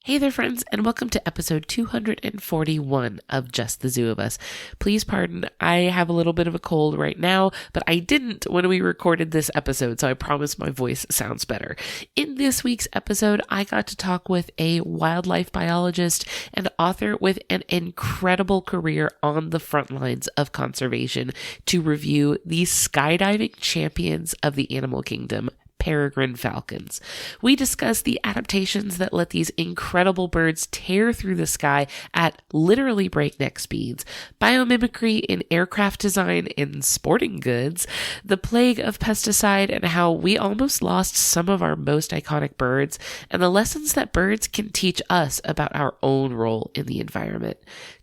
Hey there, friends, and welcome to episode 241 of Just the Zoo of Us. Please pardon, I have a little bit of a cold right now, but I didn't when we recorded this episode, so I promise my voice sounds better. In this week's episode, I got to talk with a wildlife biologist and author with an incredible career on the front lines of conservation to review the skydiving champions of the animal kingdom, Peregrine falcons. We discuss the adaptations that let these incredible birds tear through the sky at literally breakneck speeds, biomimicry in aircraft design and sporting goods, the plague of pesticide and how we almost lost some of our most iconic birds, and the lessons that birds can teach us about our own role in the environment.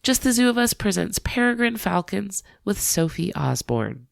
Just the Zoo of Us presents Peregrine falcons with Sophie Osborn.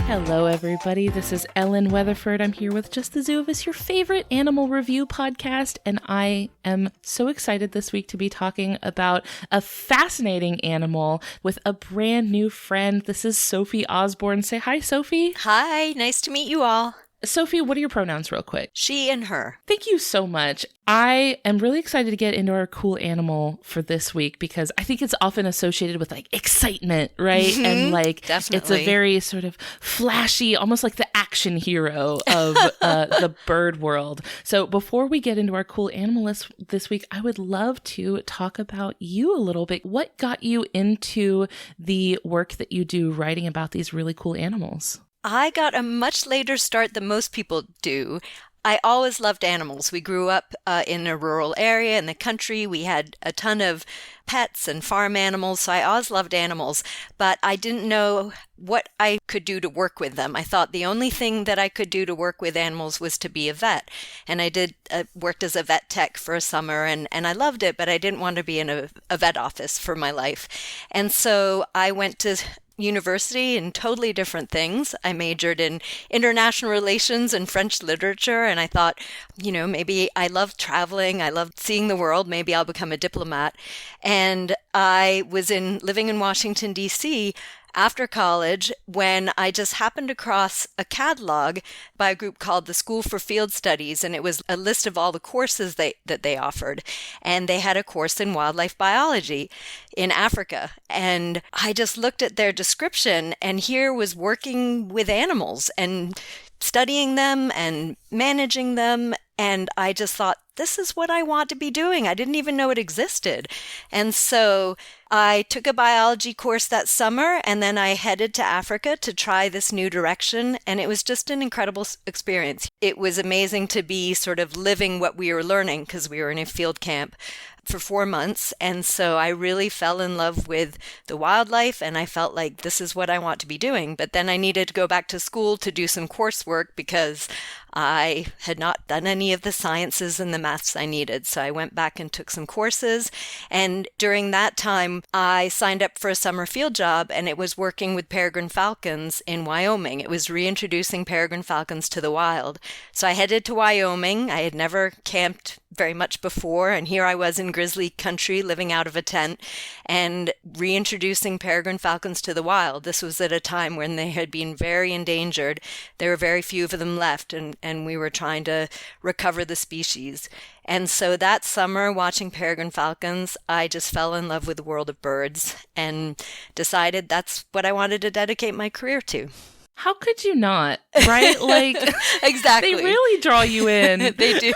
Hello, everybody. This is Ellen Weatherford. I'm here with Just the Zoo of Us, your favorite animal review podcast, and I am so excited this week to be talking about a fascinating animal with a brand new friend. This is Sophie Osborn. Say hi, Sophie. Hi, nice to meet you all. Sophie, what are your pronouns real quick? She and her. Thank you so much. I am really excited to get into our cool animal for this week because I think it's often associated with like excitement, right? Mm-hmm. And like Definitely. It's a very sort of flashy, almost like the action hero of the bird world. So before we get into our cool animal list this week, I would love to talk about you a little bit. What got you into the work that you do writing about these really cool animals? I got a much later start than most people do. I always loved animals. We grew up in a rural area in the country. We had a ton of pets and farm animals, so I always loved animals, but I didn't know what I could do to work with them. I thought the only thing that I could do to work with animals was to be a vet, and I did worked as a vet tech for a summer, and I loved it, but I didn't want to be in a vet office for my life. And so I went to university in totally different things. I majored in international relations and French literature, and I thought, maybe I love traveling, I love seeing the world, maybe I'll become a diplomat. And I was living in Washington, D.C., after college when I just happened across a catalog by a group called the School for Field Studies, and it was a list of all the courses that they offered. And they had a course in wildlife biology in Africa. And I just looked at their description, and here was working with animals and studying them and managing them. And I just thought, this is what I want to be doing. I didn't even know it existed. And so I took a biology course that summer, and then I headed to Africa to try this new direction. And it was just an incredible experience. It was amazing to be sort of living what we were learning because we were in a field camp for 4 months. And so I really fell in love with the wildlife, and I felt like this is what I want to be doing. But then I needed to go back to school to do some coursework because I had not done any of the sciences and the maths I needed. So I went back and took some courses. And during that time, I signed up for a summer field job, and it was working with peregrine falcons in Wyoming. It was reintroducing peregrine falcons to the wild. So I headed to Wyoming. I had never camped very much before, and here I was in grizzly country living out of a tent and reintroducing peregrine falcons to the wild. This was at a time when they had been very endangered. There were very few of them left, and we were trying to recover the species. And so that summer, watching peregrine falcons, I just fell in love with the world of birds and decided that's what I wanted to dedicate my career to. How could you not, right? Like, exactly. They really draw you in. They do.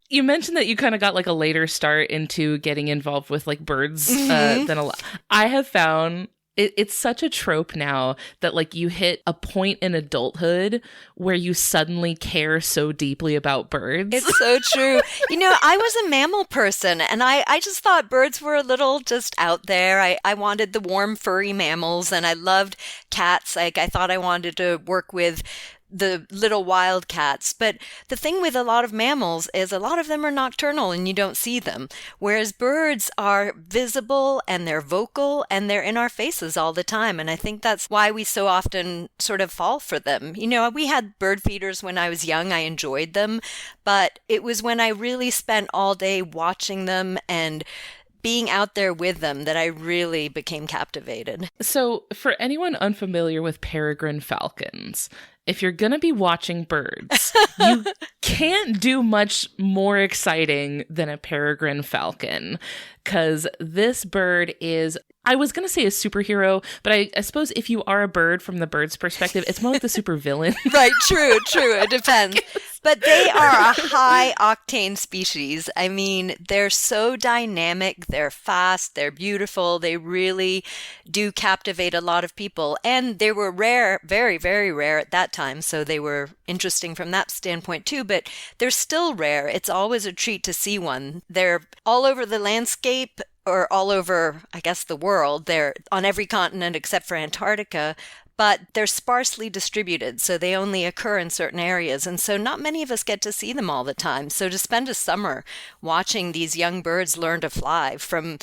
You mentioned that you kind of got like a later start into getting involved with like birds than a lot. I have found it's such a trope now that like you hit a point in adulthood where you suddenly care so deeply about birds. It's so true. I was a mammal person, and I just thought birds were a little just out there. I wanted the warm, furry mammals, and I loved cats. Like I thought I wanted to work with the little wildcats. But the thing with a lot of mammals is a lot of them are nocturnal and you don't see them, whereas birds are visible and they're vocal and they're in our faces all the time. And I think that's why we so often sort of fall for them. We had bird feeders when I was young. I enjoyed them, but it was when I really spent all day watching them and being out there with them that I really became captivated. So for anyone unfamiliar with peregrine falcons, if you're going to be watching birds, you can't do much more exciting than a peregrine falcon, because this bird is, I was going to say a superhero, but I suppose if you are a bird from the bird's perspective, it's more like the supervillain. Right, true. It depends. But they are a high-octane species. I mean, they're so dynamic, they're fast, they're beautiful, they really do captivate a lot of people. And they were rare, very, very rare at that time, so they were interesting from that standpoint too, but they're still rare. It's always a treat to see one. They're all over the landscape, or all over, I guess, the world. They're on every continent except for Antarctica, but they're sparsely distributed, so they only occur in certain areas. And so not many of us get to see them all the time. So to spend a summer watching these young birds learn to fly from,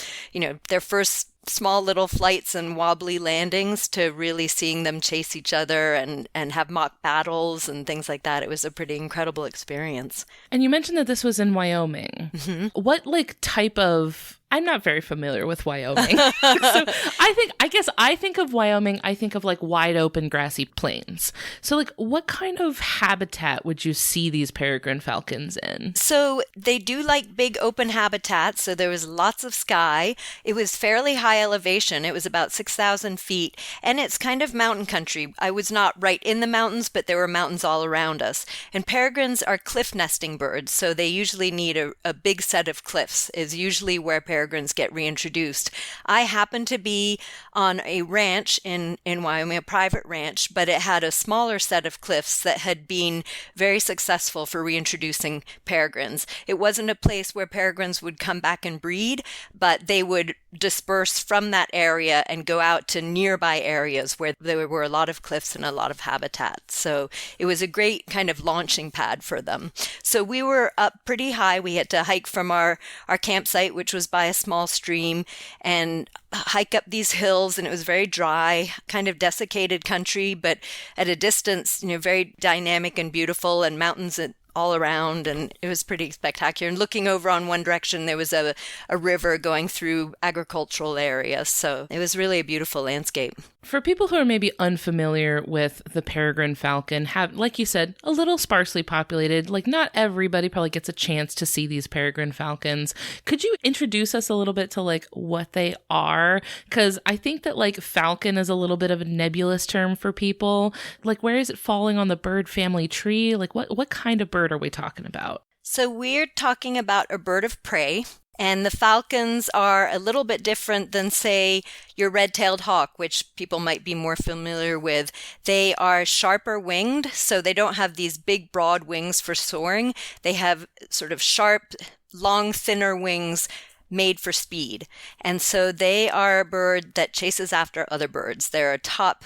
their first small little flights and wobbly landings to really seeing them chase each other and have mock battles and things like that, it was a pretty incredible experience. And you mentioned that this was in Wyoming. Mm-hmm. What type of... I'm not very familiar with Wyoming. So I think of Wyoming, I think of wide open grassy plains. So what kind of habitat would you see these peregrine falcons in? So they do like big open habitats. So there was lots of sky. It was fairly high elevation. It was about 6,000 feet. And it's kind of mountain country. I was not right in the mountains, but there were mountains all around us. And peregrines are cliff nesting birds. So they usually need a big set of cliffs is usually where peregrines get reintroduced. I happened to be on a ranch in Wyoming, a private ranch, but it had a smaller set of cliffs that had been very successful for reintroducing peregrines. It wasn't a place where peregrines would come back and breed, but they would disperse from that area and go out to nearby areas where there were a lot of cliffs and a lot of habitat. So it was a great kind of launching pad for them. So we were up pretty high. We had to hike from our campsite, which was by a small stream, and hike up these hills, and it was very dry, kind of desiccated country, but at a distance, very dynamic and beautiful, and mountains all around, and it was pretty spectacular. And looking over on one direction, there was a river going through agricultural areas, so it was really a beautiful landscape. For people who are maybe unfamiliar with the peregrine falcon, like you said, a little sparsely populated, not everybody probably gets a chance to see these peregrine falcons. Could you introduce us a little bit to what they are? Because I think that falcon is a little bit of a nebulous term for people. Where is it falling on the bird family tree? What kind of bird are we talking about? So we're talking about a bird of prey. And the falcons are a little bit different than, say, your red-tailed hawk, which people might be more familiar with. They are sharper winged, so they don't have these big, broad wings for soaring. They have sort of sharp, long, thinner wings made for speed. And so they are a bird that chases after other birds. They're a top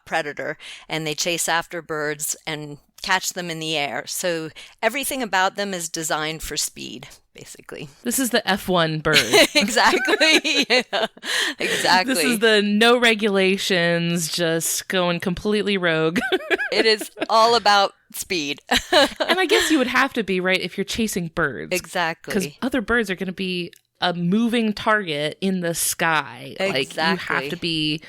predator, and they chase after birds and catch them in the air. So everything about them is designed for speed, basically. This is the F1 bird. Exactly. Yeah. Exactly. This is the no regulations, just going completely rogue. It is all about speed. And I guess you would have to be, right, if you're chasing birds. Exactly. Because other birds are going to be a moving target in the sky. Exactly. You have to be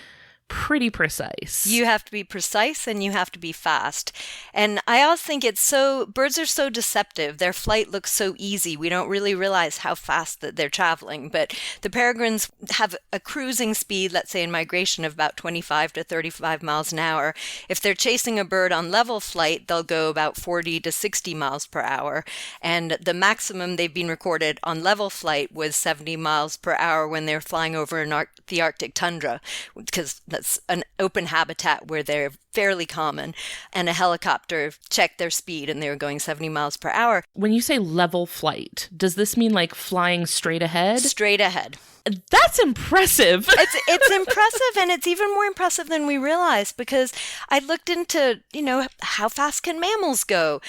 pretty precise. You have to be precise and you have to be fast. And I also think birds are so deceptive. Their flight looks so easy. We don't really realize how fast that they're traveling. But the peregrines have a cruising speed, let's say in migration, of about 25 to 35 miles an hour. If they're chasing a bird on level flight, they'll go about 40 to 60 miles per hour. And the maximum they've been recorded on level flight was 70 miles per hour when they're flying over the Arctic tundra, because that's an open habitat where they're fairly common, and a helicopter checked their speed and they were going 70 miles per hour. When you say level flight, does this mean flying straight ahead? Straight ahead. That's impressive. It's impressive, and it's even more impressive than we realized, because I looked into, how fast can mammals go?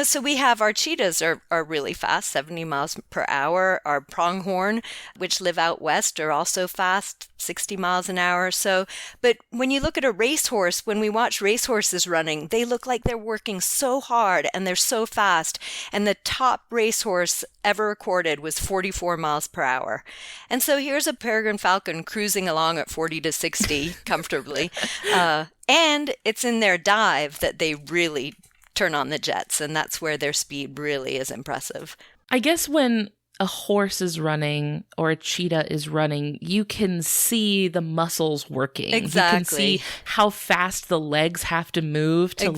So we have our cheetahs are really fast, 70 miles per hour. Our pronghorn, which live out west, are also fast, 60 miles an hour. So, but when you look at a racehorse, when we watch racehorses running, they look like they're working so hard and they're so fast. And the top racehorse ever recorded was 44 miles per hour. And so here's a peregrine falcon cruising along at 40 to 60 comfortably. And it's in their dive that they really turn on the jets. And that's where their speed really is impressive. I guess when a horse is running or a cheetah is running, you can see the muscles working. Exactly. You can see how fast the legs have to move to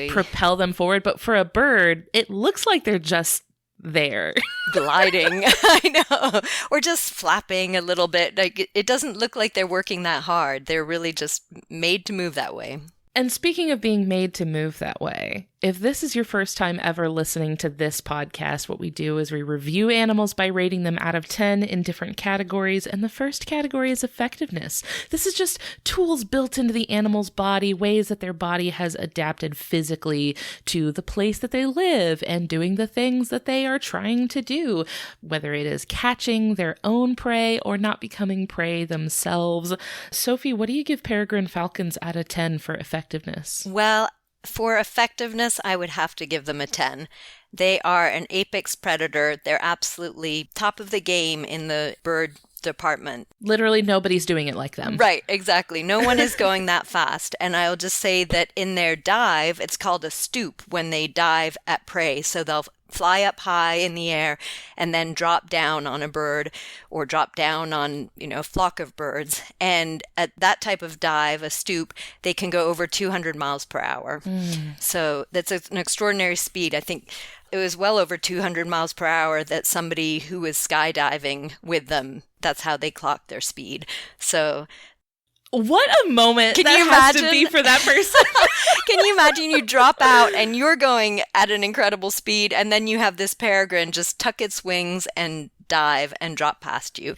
propel them forward. But for a bird, it looks like they're just there. Gliding. I know. Or just flapping a little bit. Like, it doesn't look like they're working that hard. They're really just made to move that way. And speaking of being made to move that way, if this is your first time ever listening to this podcast, what we do is we review animals by rating them out of 10 in different categories, and the first category is effectiveness. This is just tools built into the animal's body, ways that their body has adapted physically to the place that they live and doing the things that they are trying to do, whether it is catching their own prey or not becoming prey themselves. Sophie, what do you give peregrine falcons out of 10 for effectiveness? Well, for effectiveness, I would have to give them a 10. They are an apex predator. They're absolutely top of the game in the bird department. Literally nobody's doing it like them. Right, exactly. No one is going that fast. And I'll just say that in their dive, it's called a stoop when they dive at prey. So they'll fly up high in the air and then drop down on a bird or drop down on, a flock of birds. And at that type of dive, a stoop, they can go over 200 miles per hour. So that's an extraordinary speed. I think it was well over 200 miles per hour that somebody who was skydiving with them, that's how they clocked their speed. So what a moment can that you has imagine? To be for that person. Can you imagine you drop out and you're going at an incredible speed, and then you have this peregrine just tuck its wings and dive and drop past you?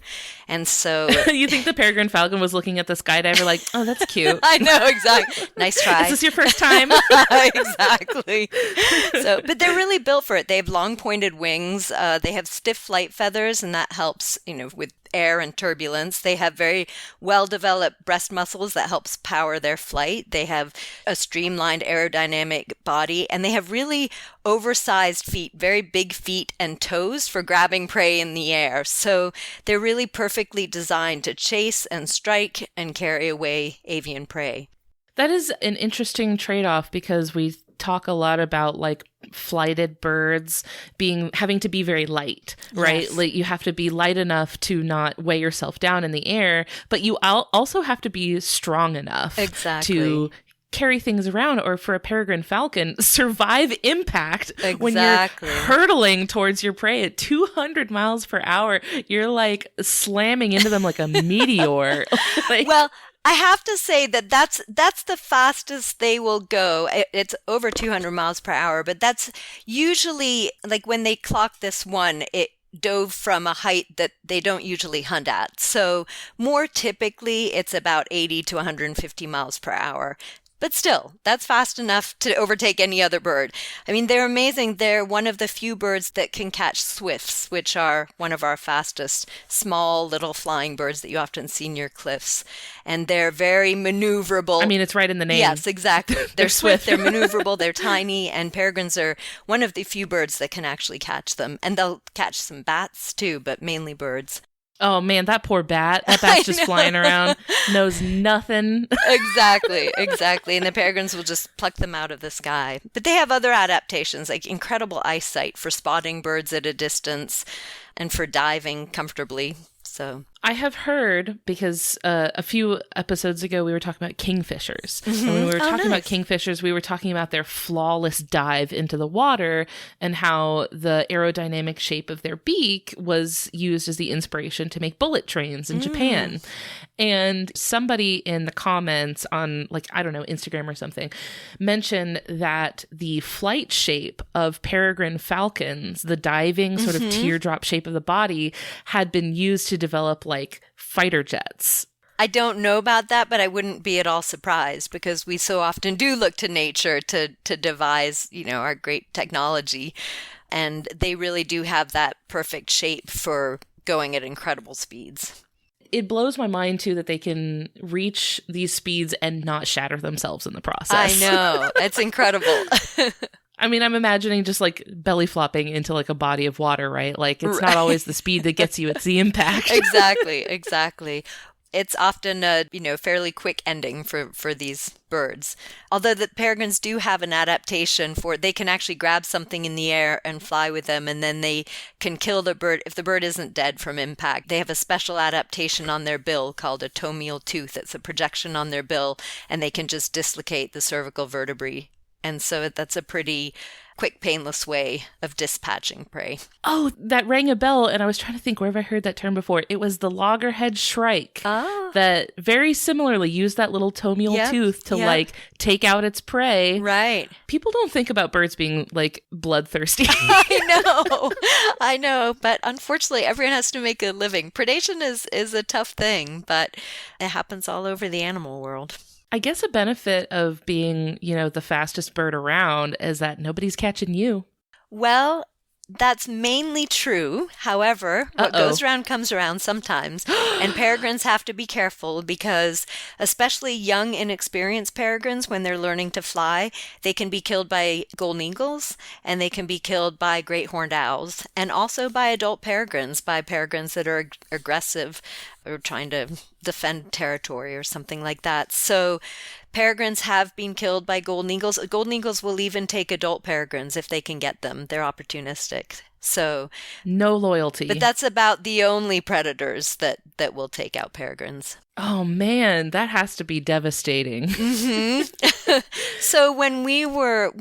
And so you think the peregrine falcon was looking at the skydiver like, oh, that's cute. I know, exactly. Nice try. Is this your first time? Exactly. So, but they're really built for it. They have long pointed wings. They have stiff flight feathers, and that helps, with air and turbulence. They have very well-developed breast muscles that helps power their flight. They have a streamlined aerodynamic body, and they have really oversized feet, very big feet and toes for grabbing prey in the air. So they're really perfectly designed to chase and strike and carry away avian prey. That is an interesting trade-off, because we talk a lot about flighted birds having to be very light, right? Yes. Like, you have to be light enough to not weigh yourself down in the air, but you also have to be strong enough to carry things around, or for a peregrine falcon, survive impact when you're hurtling towards your prey at 200 miles per hour. You're slamming into them like a meteor. Well, I have to say that's the fastest they will go. It's over 200 miles per hour, but that's usually, when they clock this one, it dove from a height that they don't usually hunt at. So more typically, it's about 80 to 150 miles per hour. But still, that's fast enough to overtake any other bird. I mean, they're amazing. They're one of the few birds that can catch swifts, which are one of our fastest, small, little flying birds that you often see near cliffs. And they're very maneuverable. I mean, it's right in the name. Yes, exactly. They're swift, they're maneuverable, they're tiny, and peregrines are one of the few birds that can actually catch them. And they'll catch some bats, too, but mainly birds. Oh, man, that poor bat. That bat's just flying around, knows nothing. Exactly. And the peregrines will just pluck them out of the sky. But they have other adaptations, like incredible eyesight for spotting birds at a distance and for diving comfortably. So I have heard, because a few episodes ago we were talking about kingfishers. And when we were talking about kingfishers, we were talking about their flawless dive into the water and how the aerodynamic shape of their beak was used as the inspiration to make bullet trains in Japan. And somebody in the comments on, Instagram or something, mentioned that the flight shape of peregrine falcons, the diving sort of teardrop shape of the body, had been used to develop like fighter jets. I don't know about that, but I wouldn't be at all surprised because we so often do look to nature to devise, our great technology. And they really do have that perfect shape for going at incredible speeds. It blows my mind, too, that they can reach these speeds and not shatter themselves in the process. I know. It's incredible. I mean, I'm imagining just like belly flopping into like a body of water, right? Like it's not always the speed that gets you, it's the impact. Exactly. It's often a, fairly quick ending for these birds. Although the peregrines do have an adaptation they can actually grab something in the air and fly with them, and then they can kill the bird if the bird isn't dead from impact. They have a special adaptation on their bill called a tomial tooth. It's a projection on their bill, and they can just dislocate the cervical vertebrae. And so that's a pretty quick, painless way of dispatching prey. Oh, that rang a bell, and I was trying to think where have I heard that term before. It was the loggerhead shrike that very similarly used that little tomial tooth to like take out its prey. Right. People don't think about birds being like bloodthirsty. I know, but unfortunately everyone has to make a living. Predation is a tough thing, but it happens all over the animal world. I guess a benefit of being, the fastest bird around is that nobody's catching you. Well, that's mainly true. However, what goes around comes around sometimes. And peregrines have to be careful because especially young, inexperienced peregrines, when they're learning to fly, they can be killed by golden eagles and they can be killed by great horned owls and also by adult peregrines, by peregrines that are aggressive or trying to defend territory or something like that. So peregrines have been killed by golden eagles. Golden eagles will even take adult peregrines if they can get them. They're opportunistic. So no loyalty. But that's about the only predators that will take out peregrines. Oh man, that has to be devastating. Mm-hmm. So when we were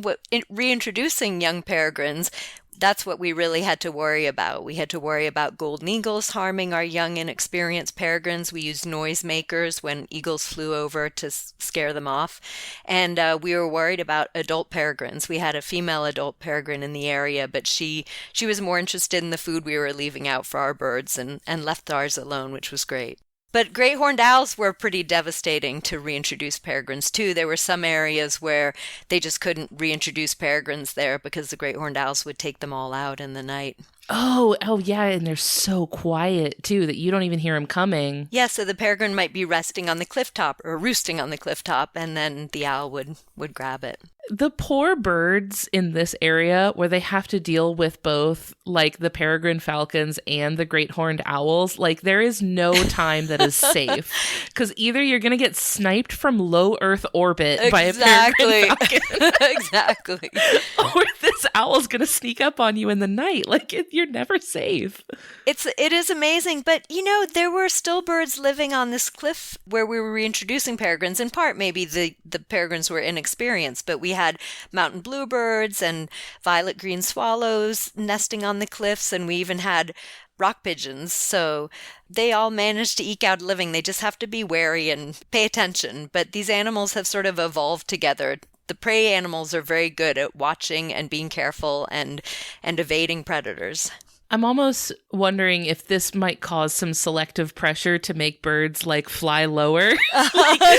reintroducing young peregrines, that's what we really had to worry about. We had to worry about golden eagles harming our young, inexperienced peregrines. We used noisemakers when eagles flew over to scare them off. And we were worried about adult peregrines. We had a female adult peregrine in the area, but she was more interested in the food we were leaving out for our birds and left ours alone, which was great. But great horned owls were pretty devastating to reintroduce peregrines too. There were some areas where they just couldn't reintroduce peregrines there because the great horned owls would take them all out in the night. Oh yeah, and they're so quiet too that you don't even hear them coming. Yeah, so the peregrine might be resting on the cliff top or roosting on the cliff top, and then the owl would grab it. The poor birds in this area where they have to deal with both like the peregrine falcons and the great horned owls, like there is no time that is safe because either you're going to get sniped from low Earth orbit by a peregrine falcon. Exactly. Or this owl's going to sneak up on you in the night. Like you're never safe. It is amazing, but there were still birds living on this cliff where we were reintroducing peregrines. In part, maybe the peregrines were inexperienced, but we had mountain bluebirds and violet green swallows nesting on the cliffs, and we even had rock pigeons. So they all managed to eke out a living. They just have to be wary and pay attention. But these animals have sort of evolved together. The prey animals are very good at watching and being careful and evading predators. I'm almost wondering if this might cause some selective pressure to make birds like fly lower.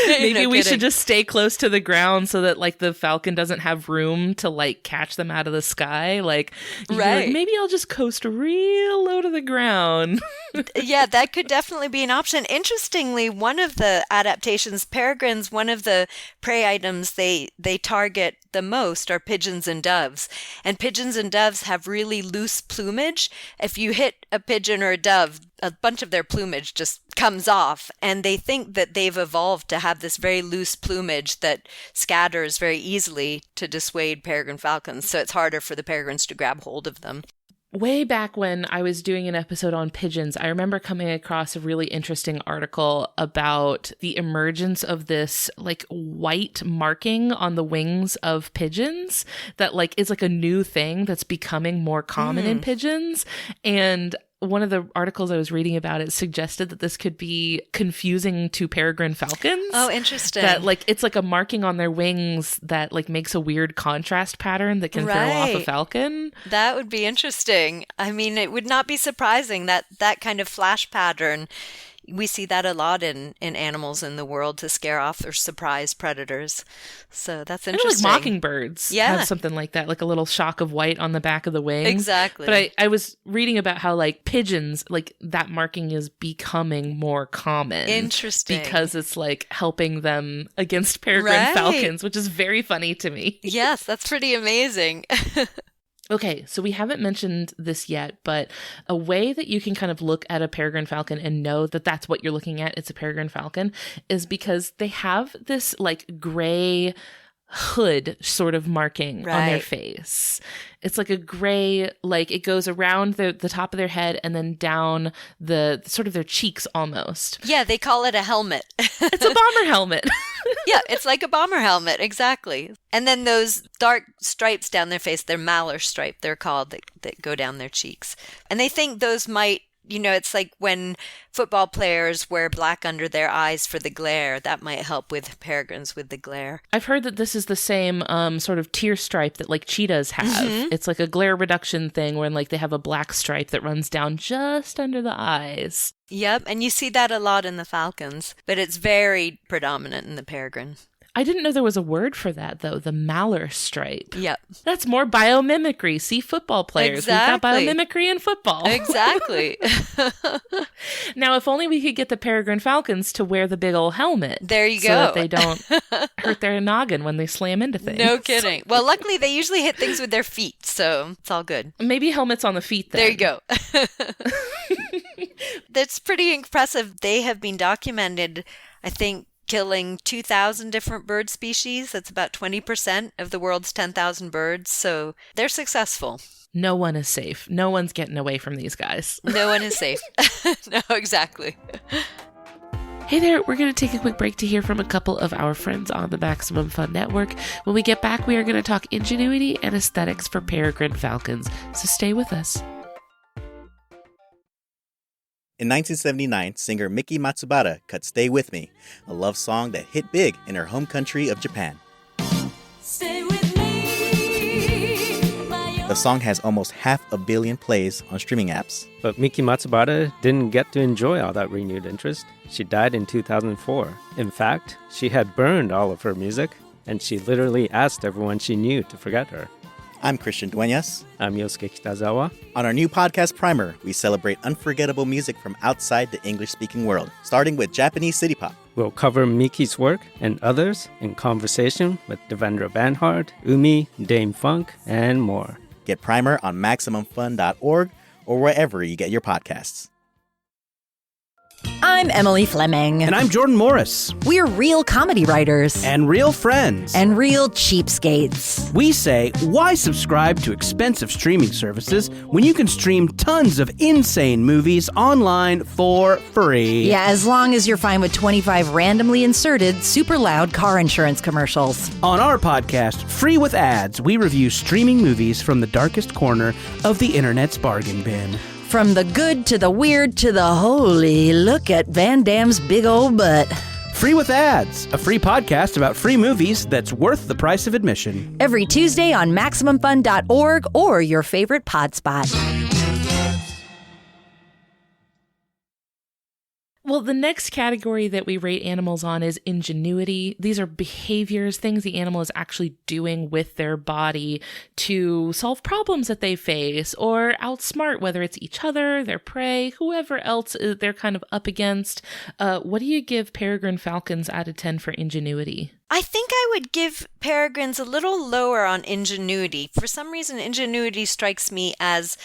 Maybe we should just stay close to the ground so that like the falcon doesn't have room to like catch them out of the sky. Like, right. Maybe I'll just coast real low to the ground. Yeah, that could definitely be an option. Interestingly, one of the adaptations, peregrines, one of the prey items they target the most are pigeons and doves. And pigeons and doves have really loose plumage. If you hit a pigeon or a dove, a bunch of their plumage just comes off. And they think that they've evolved to have this very loose plumage that scatters very easily to dissuade peregrine falcons. So it's harder for the peregrines to grab hold of them. Way back when I was doing an episode on pigeons, I remember coming across a really interesting article about the emergence of this like white marking on the wings of pigeons that like is like a new thing that's becoming more common in pigeons. And one of the articles I was reading about it suggested that this could be confusing to peregrine falcons. Oh, interesting. That like it's like a marking on their wings that like makes a weird contrast pattern that can throw off a falcon. That would be interesting. I mean, it would not be surprising that that kind of flash pattern. We see that a lot in animals in the world to scare off or surprise predators. So that's interesting. Like mockingbirds have something like that, like a little shock of white on the back of the wings. Exactly. But I was reading about how like pigeons, like that marking is becoming more common. Interesting. Because it's like helping them against peregrine falcons, which is very funny to me. Yes, that's pretty amazing. Okay, so we haven't mentioned this yet, but a way that you can kind of look at a peregrine falcon and know that that's what you're looking at, it's a peregrine falcon, is because they have this like gray hood sort of marking on their face. It's like a gray, like it goes around the top of their head and then down the sort of their cheeks almost. Yeah, they call it a helmet. It's a bomber helmet. Yeah, it's like a bomber helmet, exactly. And then those dark stripes down their face, they're malar stripe, they're called, that go down their cheeks. And they think those might, you know, it's like when football players wear black under their eyes for the glare. That might help with peregrines with the glare. I've heard that this is the same sort of tear stripe that like cheetahs have. Mm-hmm. It's like a glare reduction thing when like they have a black stripe that runs down just under the eyes. Yep, and you see that a lot in the falcons, but it's very predominant in the peregrine. I didn't know there was a word for that, though, the malar stripe. Yep. That's more biomimicry. See, football players. Exactly. We've got biomimicry in football. Exactly. Now, if only we could get the peregrine falcons to wear the big old helmet. There you go. So that they don't hurt their noggin when they slam into things. No kidding. Well, luckily, they usually hit things with their feet, so it's all good. Maybe helmets on the feet, then. There you go. That's pretty impressive. They have been documented, I think, killing 2,000 different bird species. That's about 20% of the world's 10,000 birds. So they're successful. No one is safe. No one's getting away from these guys. No one is safe. No, exactly. Hey there, we're going to take a quick break to hear from a couple of our friends on the Maximum Fun Network. When we get back, we are going to talk ingenuity and aesthetics for peregrine falcons. So stay with us. In 1979, singer Miki Matsubara cut Stay With Me, a love song that hit big in her home country of Japan. Stay with me. The song has almost 500 million plays on streaming apps. But Miki Matsubara didn't get to enjoy all that renewed interest. She died in 2004. In fact, she had burned all of her music, and she literally asked everyone she knew to forget her. I'm Christian Dueñas. I'm Yosuke Kitazawa. On our new podcast, Primer, we celebrate unforgettable music from outside the English-speaking world, starting with Japanese city pop. We'll cover Miki's work and others in conversation with Devendra Banhart, Umi, Dame Funk, and more. Get Primer on MaximumFun.org or wherever you get your podcasts. I'm Emily Fleming. And I'm Jordan Morris. We're real comedy writers. And real friends. And real cheapskates. We say, why subscribe to expensive streaming services when you can stream tons of insane movies online for free? Yeah, as long as you're fine with 25 randomly inserted, super loud car insurance commercials. On our podcast, Free with Ads, we review streaming movies from the darkest corner of the internet's bargain bin. From the good to the weird to the holy, look at Van Damme's big old butt. Free with Ads, a free podcast about free movies that's worth the price of admission. Every Tuesday on MaximumFun.org or your favorite pod spot. Well, the next category that we rate animals on is ingenuity. These are behaviors, things the animal is actually doing with their body to solve problems that they face or outsmart, whether it's each other, their prey, whoever else they're kind of up against. What do you give peregrine falcons out of 10 for ingenuity? I think I would give peregrines a little lower on ingenuity. For some reason, ingenuity strikes me as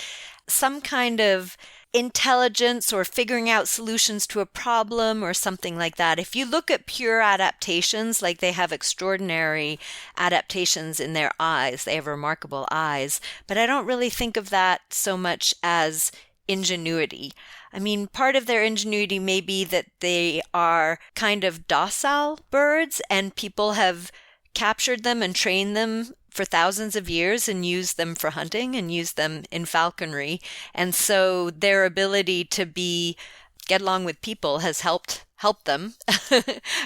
some kind of intelligence or figuring out solutions to a problem or something like that. If you look at pure adaptations, like they have extraordinary adaptations in their eyes, they have remarkable eyes, but I don't really think of that so much as ingenuity. I mean, part of their ingenuity may be that they are kind of docile birds and people have captured them and trained them for thousands of years and used them for hunting and used them in falconry. And so their ability to get along with people has helped them.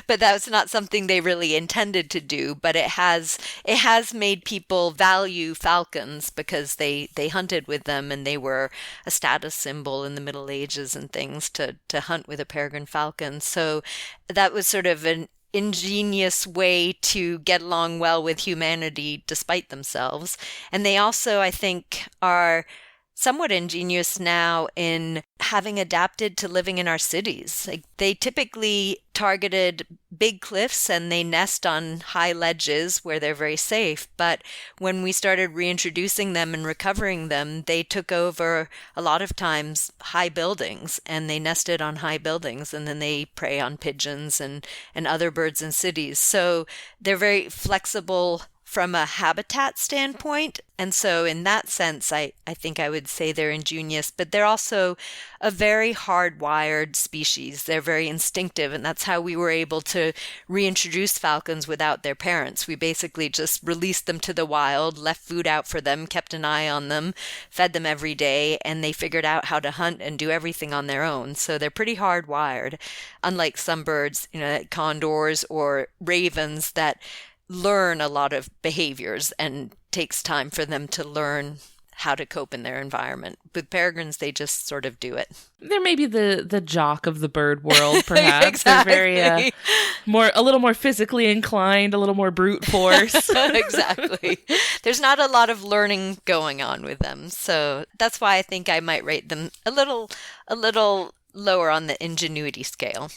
But that was not something they really intended to do, but it has made people value falcons because they hunted with them, and they were a status symbol in the Middle Ages and things to hunt with a peregrine falcon. So that was sort of an ingenious way to get along well with humanity despite themselves. And they also, I think, are somewhat ingenious now in having adapted to living in our cities. Like, they typically targeted big cliffs and they nest on high ledges where they're very safe. But when we started reintroducing them and recovering them, they took over a lot of times high buildings, and they nested on high buildings, and then they prey on pigeons and other birds in cities. So they're very flexible from a habitat standpoint. And so in that sense, I think I would say they're ingenious, but they're also a very hardwired species. They're very instinctive, and that's how we were able to reintroduce falcons without their parents. We basically just released them to the wild, left food out for them, kept an eye on them, fed them every day, and they figured out how to hunt and do everything on their own. So they're pretty hardwired, unlike some birds, like condors or ravens that learn a lot of behaviors and takes time for them to learn how to cope in their environment. With peregrines, they just sort of do it. They're maybe the jock of the bird world, perhaps. Exactly. They're very a little more physically inclined, a little more brute force. Exactly. There's not a lot of learning going on with them, so that's why I think I might rate them a little lower on the ingenuity scale.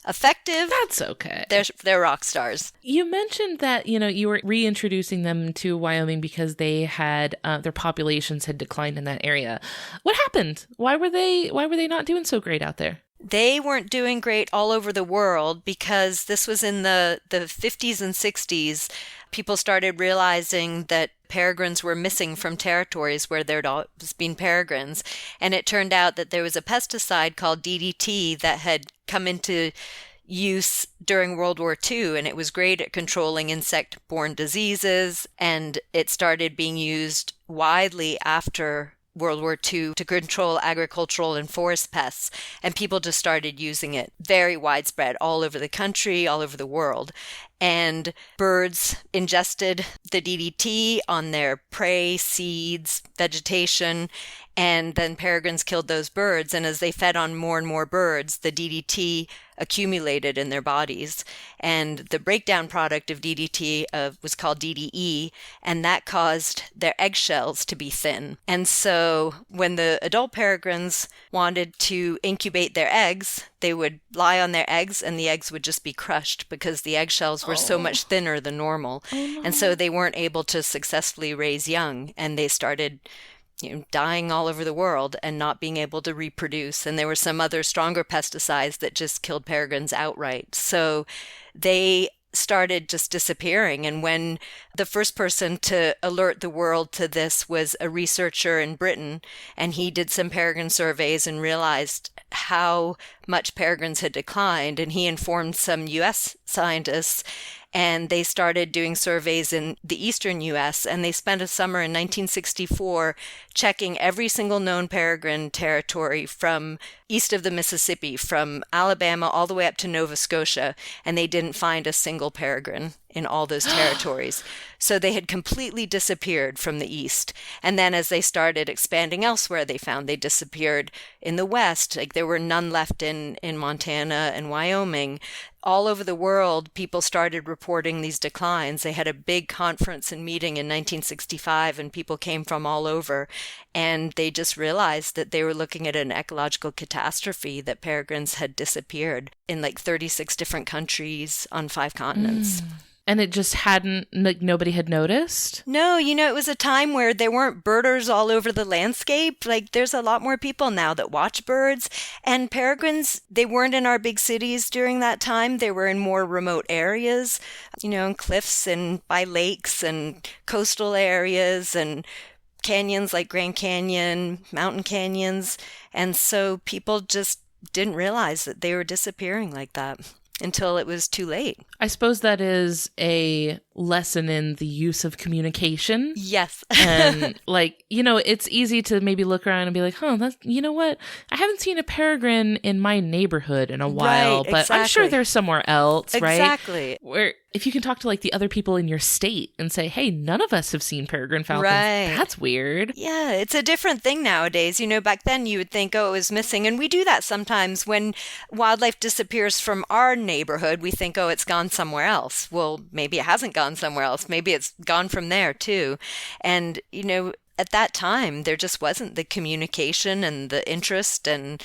Effective. That's okay. They're rock stars. You mentioned that, you were reintroducing them to Wyoming because they had their populations had declined in that area. What happened? Why were they not doing so great out there? They weren't doing great all over the world because this was in the 50s and 60s. People started realizing that peregrines were missing from territories where there'd always been peregrines. And it turned out that there was a pesticide called DDT that had come into use during World War II, and it was great at controlling insect-borne diseases, and it started being used widely after World War II to control agricultural and forest pests, and people just started using it very widespread all over the country, all over the world. And birds ingested the DDT on their prey, seeds, vegetation, and then peregrines killed those birds. And as they fed on more and more birds, the DDT accumulated in their bodies. And the breakdown product of DDT was called DDE, and that caused their eggshells to be thin. And so when the adult peregrines wanted to incubate their eggs, they would lie on their eggs and the eggs would just be crushed because the eggshells were so much thinner than normal. And so they weren't able to successfully raise young, and they started dying all over the world and not being able to reproduce. And there were some other stronger pesticides that just killed peregrines outright. So they started just disappearing. And when the first person to alert the world to this was a researcher in Britain, and he did some peregrine surveys and realized how much peregrines had declined, and he informed some U.S. scientists, and they started doing surveys in the eastern U.S., and they spent a summer in 1964 checking every single known peregrine territory from east of the Mississippi, from Alabama all the way up to Nova Scotia, and they didn't find a single peregrine in all those territories. So they had completely disappeared from the east. And then as they started expanding elsewhere, they found they disappeared in the west. Like, there were none left in Montana and Wyoming. All over the world, people started reporting these declines. They had a big conference and meeting in 1965, and people came from all over. And they just realized that they were looking at an ecological catastrophe, that peregrines had disappeared in like 36 different countries on 5 continents. And it just hadn't, like, nobody had noticed? No, it was a time where there weren't birders all over the landscape. Like, there's a lot more people now that watch birds. And peregrines, they weren't in our big cities during that time. They were in more remote areas, in cliffs and by lakes and coastal areas and canyons like Grand Canyon, mountain canyons. And so people just didn't realize that they were disappearing like that. until it was too late. I suppose that is a lesson in the use of communication. Yes. And it's easy to maybe look around and be like, that's, you know what? I haven't seen a peregrine in my neighborhood in a while, Right, but I'm sure exactly. they're somewhere else, right? Exactly. Where if you can talk to like the other people in your state and say, hey, none of us have seen peregrine falcons. Right. That's weird. Yeah, it's a different thing nowadays. Back then you would think, oh, it was missing. And we do that sometimes when wildlife disappears from our neighborhood. We think, oh, it's gone somewhere else. Well, maybe it hasn't gone somewhere else. Maybe it's gone from there too. And, at that time, there just wasn't the communication and the interest and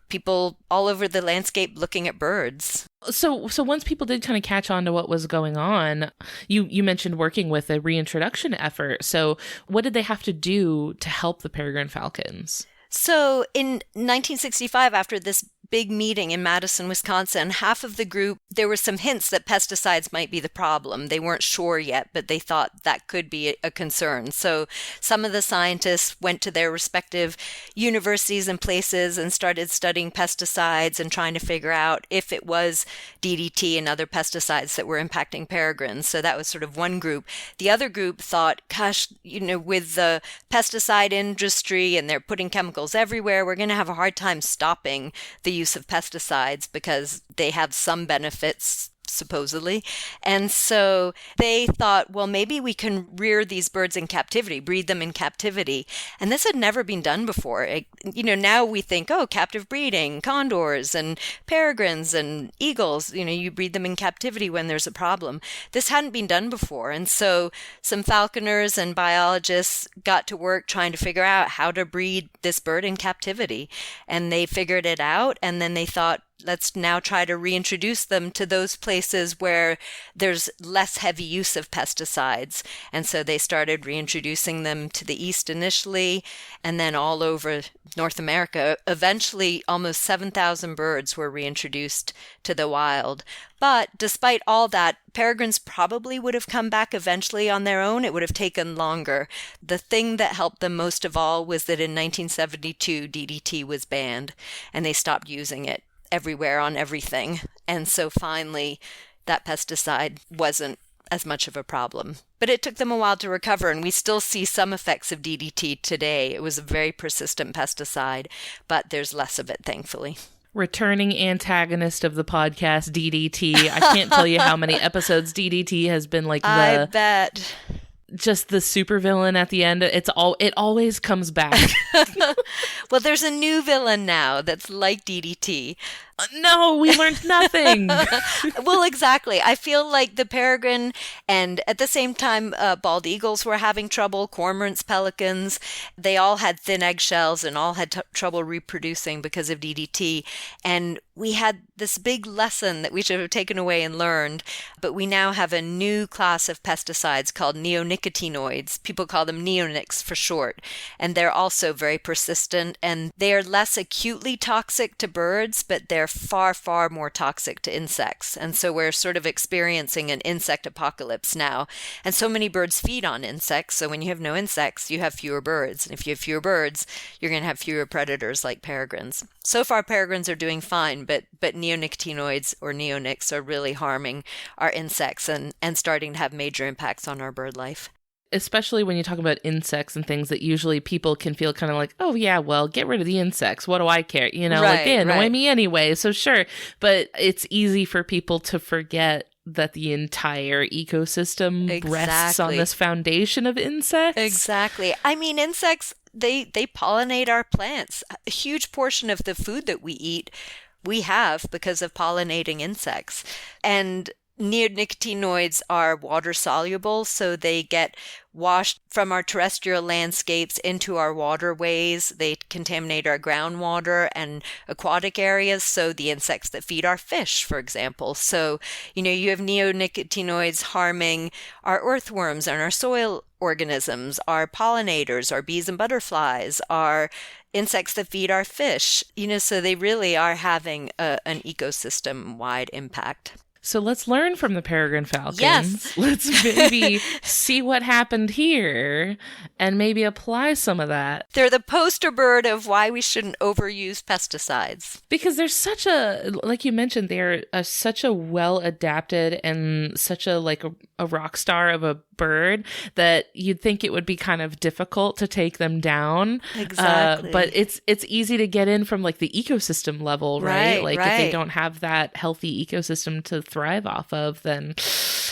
people all over the landscape looking at birds. So once people did kind of catch on to what was going on, you mentioned working with a reintroduction effort. So what did they have to do to help the peregrine falcons? So in 1965, after this big meeting in Madison, Wisconsin, half of the group, there were some hints that pesticides might be the problem. They weren't sure yet, but they thought that could be a concern. So some of the scientists went to their respective universities and places and started studying pesticides and trying to figure out if it was DDT and other pesticides that were impacting peregrines. So that was sort of one group. The other group thought, gosh, with the pesticide industry and they're putting chemicals everywhere, we're going to have a hard time stopping the use of pesticides because they have some benefits, supposedly. And so they thought, well, maybe we can rear these birds in captivity, breed them in captivity. And this had never been done before. Now we think, oh, captive breeding, condors and peregrines and eagles, you breed them in captivity when there's a problem. This hadn't been done before. And so some falconers and biologists got to work trying to figure out how to breed this bird in captivity. And they figured it out. And then they thought, let's now try to reintroduce them to those places where there's less heavy use of pesticides. And so they started reintroducing them to the east initially, and then all over North America. Eventually, almost 7,000 birds were reintroduced to the wild. But despite all that, peregrines probably would have come back eventually on their own. It would have taken longer. The thing that helped them most of all was that in 1972, DDT was banned, and they stopped using it everywhere on everything. And so finally, that pesticide wasn't as much of a problem. But it took them a while to recover, and we still see some effects of DDT today. It was a very persistent pesticide, but there's less of it, thankfully. Returning antagonist of the podcast, DDT. I can't tell you how many episodes DDT has been like I bet. Just the supervillain at the end. It always comes back. Well, there's a new villain now that's like DDT. No, we learned nothing. Well, exactly. I feel like the peregrine and at the same time, bald eagles were having trouble, cormorants, pelicans. They all had thin eggshells and all had trouble reproducing because of DDT. And we had this big lesson that we should have taken away and learned. But we now have a new class of pesticides called neonicotinoids. People call them neonics for short. And they're also very persistent, and they are less acutely toxic to birds, but they're far, far more toxic to insects. And so we're sort of experiencing an insect apocalypse now. And so many birds feed on insects. So when you have no insects, you have fewer birds. And if you have fewer birds, you're going to have fewer predators like peregrines. So far, peregrines are doing fine, but neonicotinoids or neonics are really harming our insects and starting to have major impacts on our bird life. Especially when you talk about insects and things that usually people can feel kind of like, oh yeah, well, get rid of the insects. What do I care? Like they annoy me anyway. So sure. But it's easy for people to forget that the entire ecosystem rests on this foundation of insects. Exactly. I mean, insects, they pollinate our plants. A huge portion of the food that we eat, we have because of pollinating insects. And neonicotinoids are water soluble, so they get washed from our terrestrial landscapes into our waterways. They contaminate our groundwater and aquatic areas, so the insects that feed our fish, for example. So, you have neonicotinoids harming our earthworms and our soil organisms, our pollinators, our bees and butterflies, our insects that feed our fish. So they really are having an ecosystem-wide impact. So let's learn from the peregrine falcons. Yes. Let's maybe see what happened here and maybe apply some of that. They're the poster bird of why we shouldn't overuse pesticides. Because they're such a, like you mentioned, they're such a well-adapted and such a, like a rock star of a bird that you'd think it would be kind of difficult to take them down. Exactly. But it's easy to get in from like the ecosystem level, right? Like if they don't have that healthy ecosystem to thrive off of, then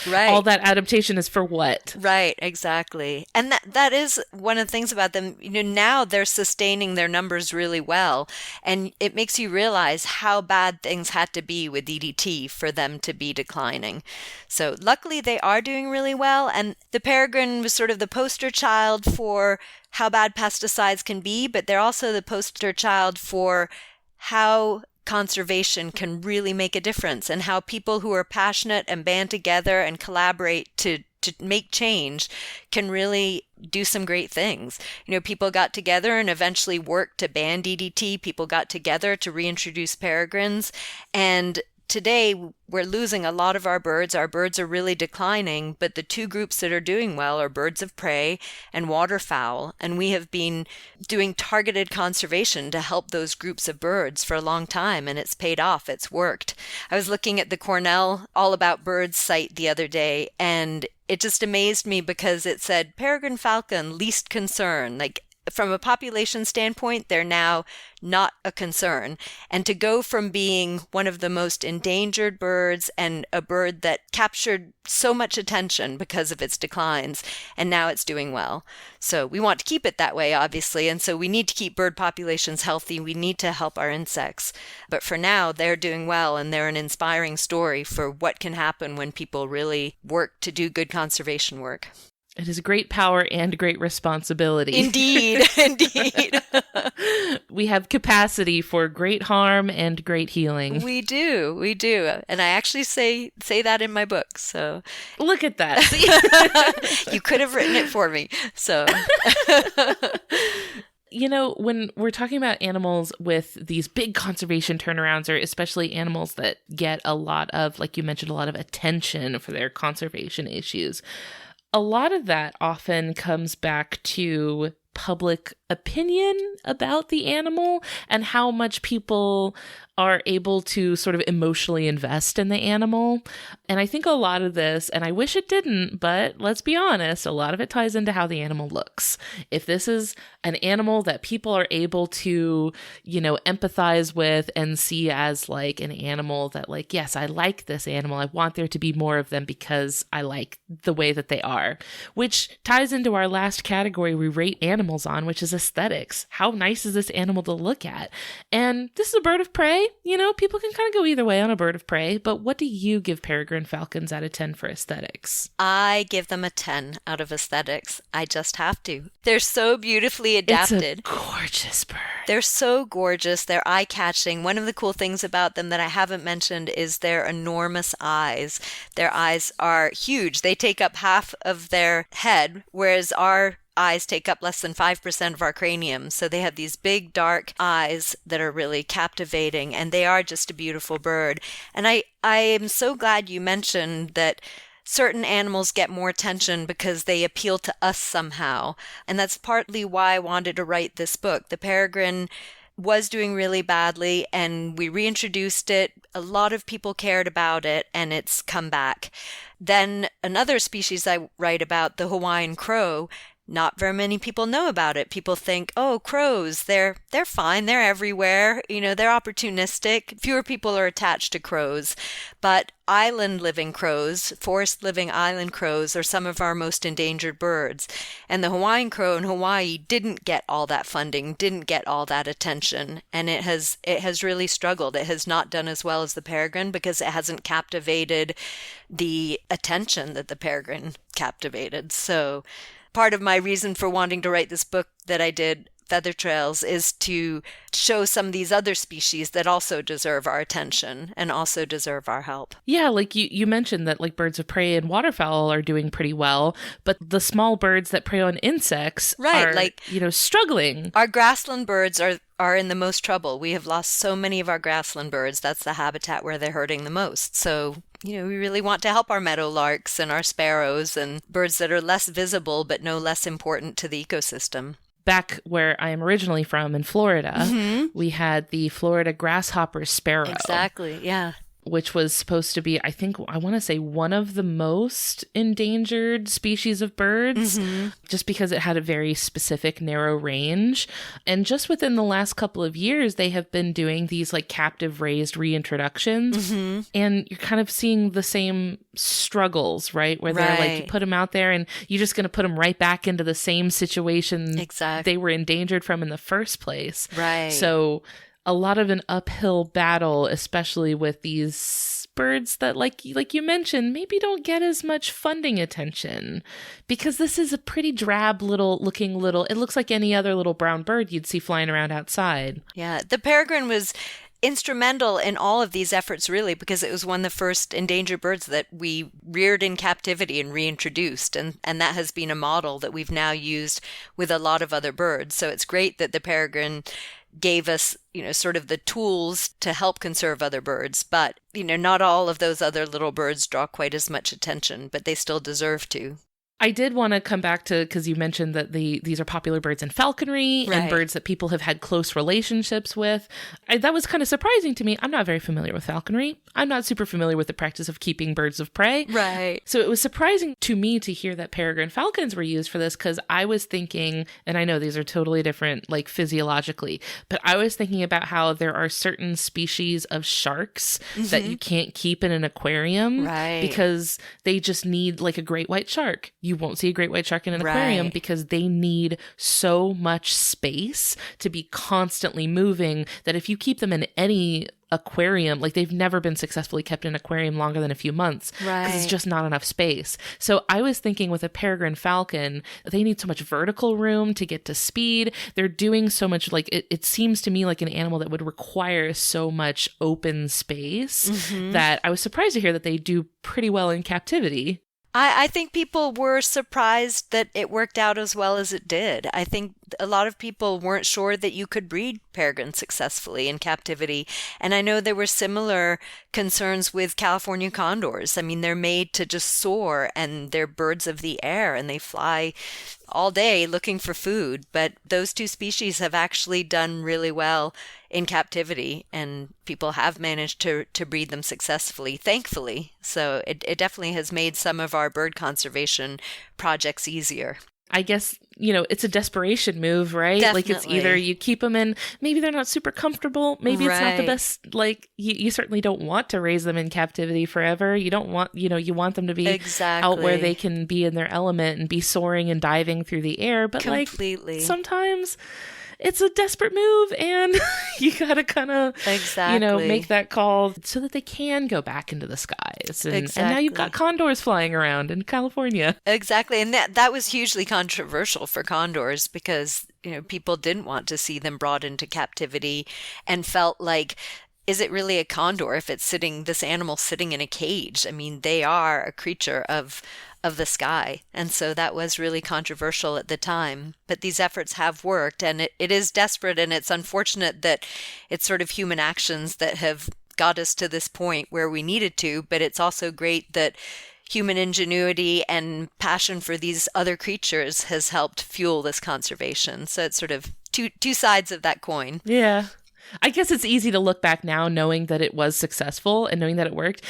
all that adaptation is for what? Right, exactly. And that is one of the things about them. Now they're sustaining their numbers really well. And it makes you realize how bad things had to be with DDT for them to be declining. So luckily they are doing really well. And the peregrine was sort of the poster child for how bad pesticides can be, but they're also the poster child for how conservation can really make a difference and how people who are passionate and band together and collaborate to make change can really do some great things. People got together and eventually worked to ban DDT. People got together to reintroduce peregrines. And today, we're losing a lot of our birds. Our birds are really declining, but the two groups that are doing well are birds of prey and waterfowl. And we have been doing targeted conservation to help those groups of birds for a long time, and it's paid off. It's worked. I was looking at the Cornell All About Birds site the other day, and it just amazed me because it said peregrine falcon, least concern. Like, from a population standpoint, they're now not a concern. And to go from being one of the most endangered birds and a bird that captured so much attention because of its declines, and now it's doing well. So we want to keep it that way, obviously, and so we need to keep bird populations healthy. We need to help our insects. But for now, they're doing well, and they're an inspiring story for what can happen when people really work to do good conservation work. It is great power and great responsibility. Indeed, indeed. We have capacity for great harm and great healing. We do. And I actually say that in my book, so. Look at that. You could have written it for me, so. When we're talking about animals with these big conservation turnarounds, or especially animals that get a lot of, like you mentioned, a lot of attention for their conservation issues, a lot of that often comes back to public opinion about the animal and how much people are able to sort of emotionally invest in the animal. And I think a lot of this, and I wish it didn't, but let's be honest, a lot of it ties into how the animal looks. If this is an animal that people are able to, empathize with and see as like an animal that like, yes, I like this animal. I want there to be more of them because I like the way that they are, which ties into our last category we rate animals on, which is aesthetics. How nice is this animal to look at? And this is a bird of prey. People can kind of go either way on a bird of prey, but what do you give peregrine falcons out of 10 for aesthetics? I give them a 10 out of aesthetics. I just have to. They're so beautifully adapted. It's a gorgeous bird. They're so gorgeous. They're eye-catching. One of the cool things about them that I haven't mentioned is their enormous eyes. Their eyes are huge. They take up half of their head, whereas our eyes take up less than 5% of our cranium. So they have these big, dark eyes that are really captivating, and they are just a beautiful bird. And I am so glad you mentioned that certain animals get more attention because they appeal to us somehow. And that's partly why I wanted to write this book. The peregrine was doing really badly, and we reintroduced it. A lot of people cared about it, and it's come back. Then another species I write about, the Hawaiian crow, not very many people know about it. People think, oh, crows, they're fine. They're everywhere. They're opportunistic. Fewer people are attached to crows. But island living crows, forest living island crows, are some of our most endangered birds. And the Hawaiian crow in Hawaii didn't get all that funding, didn't get all that attention. And it has really struggled. It has not done as well as the peregrine because it hasn't captivated the attention that the peregrine captivated. So part of my reason for wanting to write this book that I did, Feather Trails, is to show some of these other species that also deserve our attention and also deserve our help. Yeah, like you mentioned that like birds of prey and waterfowl are doing pretty well, but the small birds that prey on insects are, struggling. Our grassland birds are in the most trouble. We have lost so many of our grassland birds. That's the habitat where they're hurting the most. So we really want to help our meadowlarks and our sparrows and birds that are less visible but no less important to the ecosystem. Back where I am originally from in Florida, we had the Florida grasshopper sparrow. Exactly, yeah. Which was supposed to be, I want to say, one of the most endangered species of birds, just because it had a very specific narrow range. And just within the last couple of years, they have been doing these like captive raised reintroductions. And you're kind of seeing the same struggles, right? Where they're like, you put them out there and you're just going to put them right back into the same situation they were endangered from in the first place. Right. So a lot of an uphill battle, especially with these birds that, like you mentioned, maybe don't get as much funding attention, because this is a pretty drab looking, it looks like any other little brown bird you'd see flying around outside. Yeah, the peregrine was instrumental in all of these efforts, really, because it was one of the first endangered birds that we reared in captivity and reintroduced. And that has been a model that we've now used with a lot of other birds. So it's great that the peregrine gave us, sort of the tools to help conserve other birds. But, not all of those other little birds draw quite as much attention, but they still deserve to. I did want to come back to, because you mentioned that these are popular birds in falconry and birds that people have had close relationships with. That was kind of surprising to me. I'm not very familiar with falconry. I'm not super familiar with the practice of keeping birds of prey. Right. So it was surprising to me to hear that peregrine falcons were used for this, because I was thinking, and I know these are totally different, like physiologically, but I was thinking about how there are certain species of sharks that you can't keep in an aquarium because they just need, like a great white shark. You won't see a great white shark in an aquarium because they need so much space to be constantly moving that if you keep them in any aquarium, like they've never been successfully kept in an aquarium longer than a few months because it's just not enough space. So I was thinking with a peregrine falcon, they need so much vertical room to get to speed. They're doing so much, like it seems to me like an animal that would require so much open space that I was surprised to hear that they do pretty well in captivity. I think people were surprised that it worked out as well as it did. I think a lot of people weren't sure that you could breed peregrines successfully in captivity. And I know there were similar concerns with California condors. I mean, they're made to just soar, and they're birds of the air, and they fly all day looking for food. But those two species have actually done really well in captivity, and people have managed to breed them successfully, thankfully. So it definitely has made some of our bird conservation projects easier. I guess, it's a desperation move, right? Definitely. Like, it's either you keep them in, maybe they're not super comfortable, maybe it's not the best, like, you certainly don't want to raise them in captivity forever. You don't want, you want them to be out where they can be in their element and be soaring and diving through the air. But completely. Sometimes it's a desperate move, and you gotta kind of, make that call so that they can go back into the skies. And now you've got condors flying around in California. Exactly. And that was hugely controversial for condors because, people didn't want to see them brought into captivity and felt like, is it really a condor if it's this animal sitting in a cage? I mean, they are a creature of the sky. And so that was really controversial at the time. But these efforts have worked, and it is desperate, and it's unfortunate that it's sort of human actions that have got us to this point where we needed to, but it's also great that human ingenuity and passion for these other creatures has helped fuel this conservation. So it's sort of two sides of that coin. Yeah. I guess it's easy to look back now knowing that it was successful and knowing that it worked.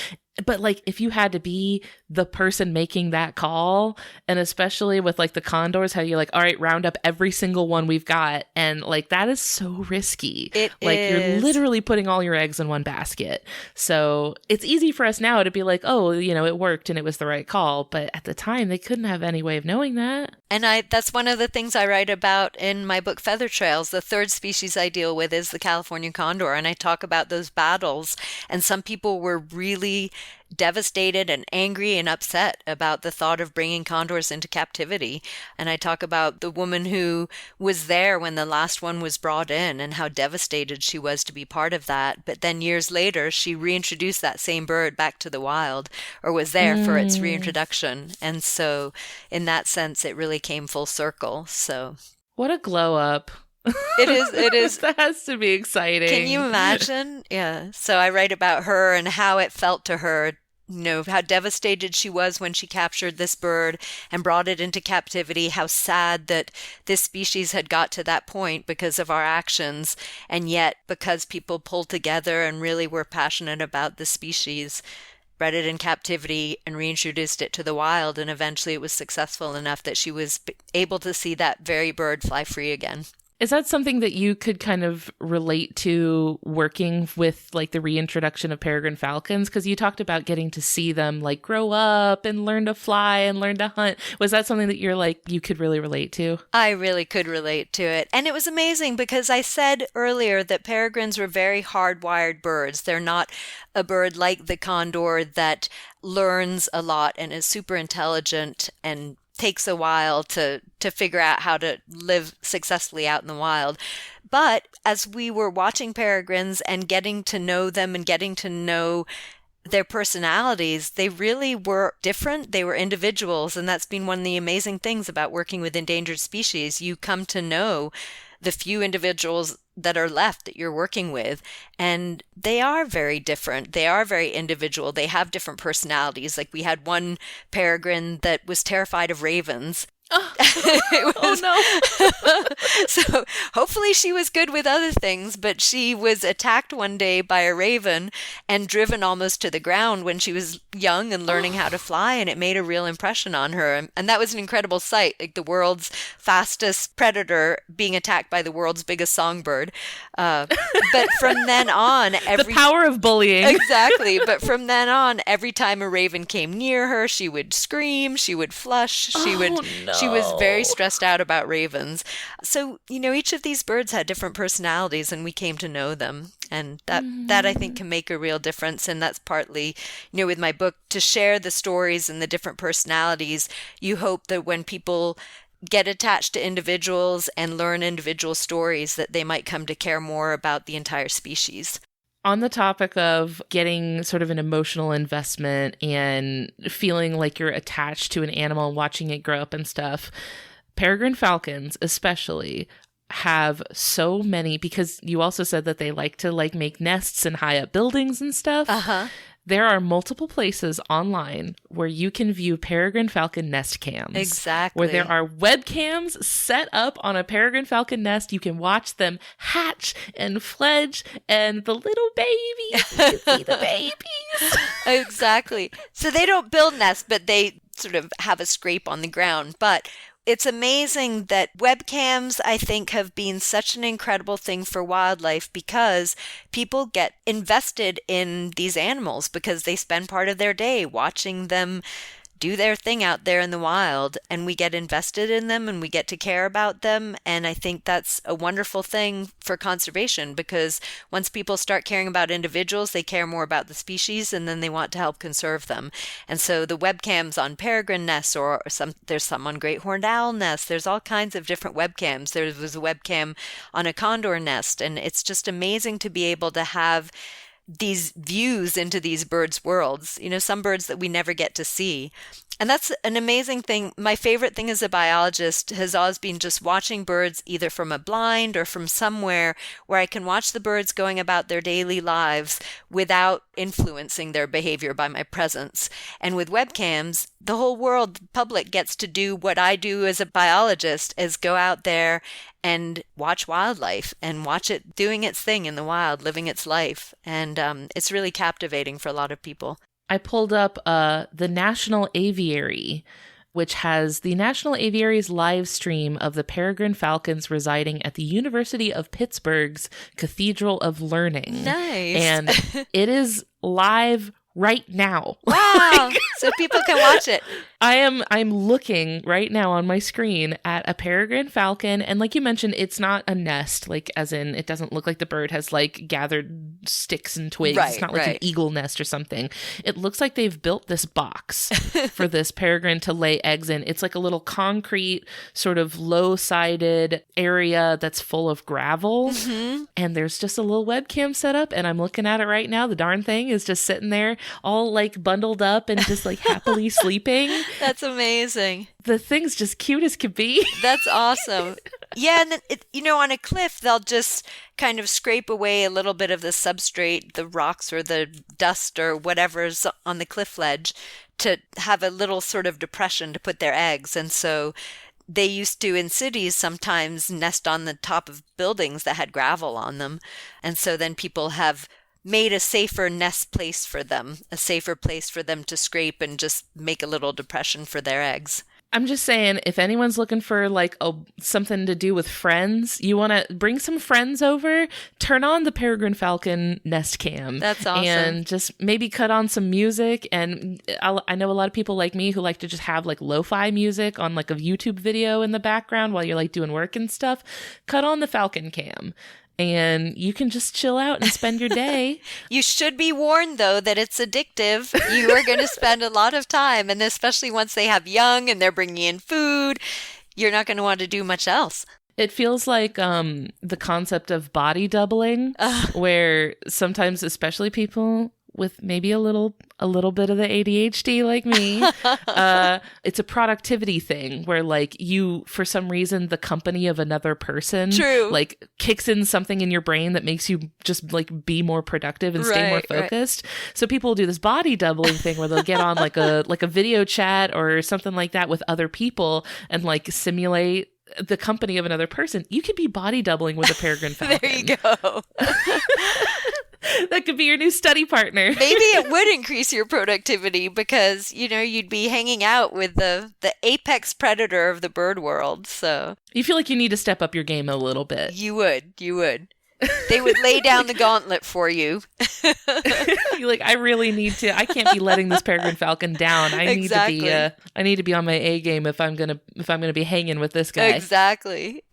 But like, if you had to be the person making that call, and especially with like the condors, how you're like, all right, round up every single one we've got. And like, that is so risky. You're literally putting all your eggs in one basket. So it's easy for us now to be like, oh, it worked and it was the right call. But at the time, they couldn't have any way of knowing that. And that's one of the things I write about in my book, Feather Trails. The third species I deal with is the California condor. And I talk about those battles. And some people were really devastated and angry and upset about the thought of bringing condors into captivity. And I talk about the woman who was there when the last one was brought in and how devastated she was to be part of that. But then years later, she reintroduced that same bird back to the wild, or was there for its reintroduction. And so in that sense, it really came full circle. So what a glow up. It is. That has to be exciting. Can you imagine? Yeah. So I write about her and how it felt to her how devastated she was when she captured this bird and brought it into captivity, how sad that this species had got to that point because of our actions. And yet, because people pulled together and really were passionate about the species, bred it in captivity and reintroduced it to the wild. And eventually it was successful enough that she was able to see that very bird fly free again. Is that something that you could kind of relate to working with like the reintroduction of peregrine falcons? Because you talked about getting to see them like grow up and learn to fly and learn to hunt. Was that something that you're like, you could really relate to? I really could relate to it. And it was amazing because I said earlier that peregrines were very hardwired birds. They're not a bird like the condor that learns a lot and is super intelligent and takes a while to figure out how to live successfully out in the wild. But as we were watching peregrines and getting to know them and getting to know their personalities, they really were different. They were individuals. And that's been one of the amazing things about working with endangered species. You come to know the few individuals that are left that you're working with. And they are very different. They are very individual. They have different personalities. Like we had one peregrine that was terrified of ravens. Oh no. So hopefully she was good with other things, but she was attacked one day by a raven and driven almost to the ground when she was young and learning how to fly, and it made a real impression on her. And that was an incredible sight, like the world's fastest predator being attacked by the world's biggest songbird. But from then on, the power of bullying. Exactly. But from then on, every time a raven came near her, she would scream, she would flush, she was very stressed out about ravens. So, each of these birds had different personalities and we came to know them. And that I think can make a real difference. And that's partly, with my book, to share the stories and the different personalities. You hope that when people get attached to individuals and learn individual stories, that they might come to care more about the entire species. On the topic of getting sort of an emotional investment and feeling like you're attached to an animal and watching it grow up and stuff, peregrine falcons especially have so many, because you also said that they like to like make nests in high up buildings and stuff. There are multiple places online where you can view peregrine falcon nest cams. Exactly. Where there are webcams set up on a peregrine falcon nest. You can watch them hatch and fledge and the little babies. You can see the babies. Exactly. So they don't build nests, but they sort of have a scrape on the ground. But it's amazing that webcams, I think, have been such an incredible thing for wildlife because people get invested in these animals because they spend part of their day watching them do their thing out there in the wild, and we get invested in them and we get to care about them. And I think that's a wonderful thing for conservation because once people start caring about individuals, they care more about the species and then they want to help conserve them. And so the webcams on peregrine nests there's some on great horned owl nests, there's all kinds of different webcams. There was a webcam on a condor nest, and it's just amazing to be able to have these views into these birds' worlds, some birds that we never get to see. And that's an amazing thing. My favorite thing as a biologist has always been just watching birds either from a blind or from somewhere where I can watch the birds going about their daily lives without influencing their behavior by my presence. And with webcams, the whole world, the public, gets to do what I do as a biologist, is go out there and watch wildlife and watch it doing its thing in the wild, living its life. And it's really captivating for a lot of people. I pulled up the National Aviary, which has the National Aviary's live stream of the peregrine falcons residing at the University of Pittsburgh's Cathedral of Learning. Nice. And it is live right now. Wow. So people can watch it. I'm looking right now on my screen at a peregrine falcon, and like you mentioned, it's not a nest, like as in it doesn't look like the bird has like gathered sticks and twigs. Right, it's not like an eagle nest or something. It looks like they've built this box for this peregrine to lay eggs in. It's like a little concrete, sort of low-sided area that's full of gravel, and there's just a little webcam set up, and I'm looking at it right now. The darn thing is just sitting there all like bundled up and just like happily sleeping. That's amazing. The thing's just cute as could be. That's awesome. Yeah, and then, on a cliff, they'll just kind of scrape away a little bit of the substrate, the rocks or the dust or whatever's on the cliff ledge to have a little sort of depression to put their eggs. And so they used to, in cities, sometimes nest on the top of buildings that had gravel on them. And so then people have made a safer nest place for them, a safer place for them to scrape and just make a little depression for their eggs. I'm just saying, if anyone's looking for like something to do with friends, you want to bring some friends over, turn on the Peregrine Falcon Nest Cam. That's awesome. And just maybe cut on some music. And I know a lot of people like me who like to just have like lo-fi music on like a YouTube video in the background while you're like doing work and stuff. Cut on the Falcon Cam. And you can just chill out and spend your day. You should be warned, though, that it's addictive. You are going to spend a lot of time, and especially once they have young and they're bringing in food, you're not going to want to do much else. It feels like the concept of body doubling, where sometimes, especially people with maybe a little bit of the ADHD like me, it's a productivity thing where like you, for some reason, the company of another person like kicks in something in your brain that makes you just like be more productive and stay more focused. Right. So people do this body doubling thing where they'll get on like a video chat or something like that with other people and like simulate the company of another person. You could be body doubling with a Peregrine Falcon. There you go. That could be your new study partner. Maybe it would increase your productivity because, you'd be hanging out with the apex predator of the bird world. So you feel like you need to step up your game a little bit. You would. They would lay down the gauntlet for you. You're like, I really need to. I can't be letting this Peregrine Falcon down. I need to be on my A game if I'm gonna be hanging with this guy. Exactly.